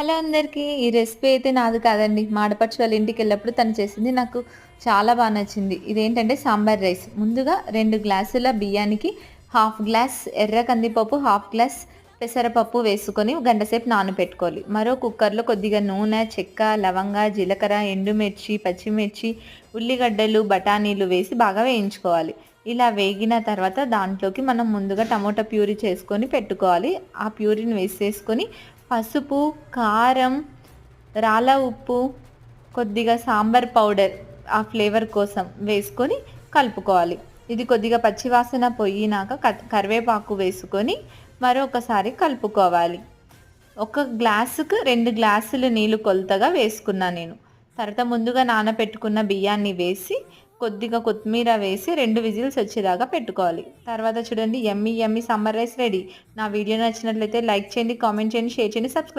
Hello అందరికీ. ఈ recipe అయితే నాది కాదండి. మా ఆడపడుచు వాళ్ళ ఇంటికెళ్ళినప్పుడు తను చేసింది. నాకు చాలా నచ్చింది. ఇదేంటంటే సాంబార్ రైస్. ముందుగా 2 గ్లాసుల బియ్యానికి హాఫ్ గ్లాస్ ఎర్ర కందిపప్పు, హాఫ్ గ్లాస్ పెసరపప్పు వేసుకొని గంట సేపు నానబెట్టుకోవాలి. మరో కుక్కర్‌లో కొద్దిగా నూనె, చెక్క, లవంగ, జీలకర్ర, ఎండుమిర్చి, పచ్చిమిర్చి, ఉల్లిగడ్డలు, బఠానీలు వేసి బాగా వేయించుకోవాలి. ఇలా వేగిన తర్వాత దాంట్లోకి మనం ముందుగా టమోటా ప్యూరీ చేసుకొని పెట్టుకోవాలి. ఆ ప్యూరీని వేసేసుకొని పసుపు, కారం, రాళ్ళ ఉప్పు, కొద్దిగా సాంబార్ పౌడర్ ఆ ఫ్లేవర్ కోసం వేసుకొని కలుపుకోవాలి. ఇది కొద్దిగా పచ్చివాసన పోయినాక కరివేపాకు వేసుకొని మరొకసారి కలుపుకోవాలి. ఒక గ్లాసుకు 2 గ్లాసులు నీళ్ళు కొలతగా వేసుకున్నా నేను. తర్వాత ముందుగా నానబెట్టుకున్న బియ్యాన్ని వేసి కొద్దిగా కొత్తిమీర వేసి 2 విజిల్స్ వచ్చేదాకా పెట్టుకోవాలి. తర్వాత చూడండి యమ్మీ యమ్మీ సాంబార్ రైస్ రెడీ. నా వీడియో నచ్చినట్లయితే లైక్ చేయండి, కామెంట్ చేయండి, షేర్ చేయండి, సబ్స్క్రైబ్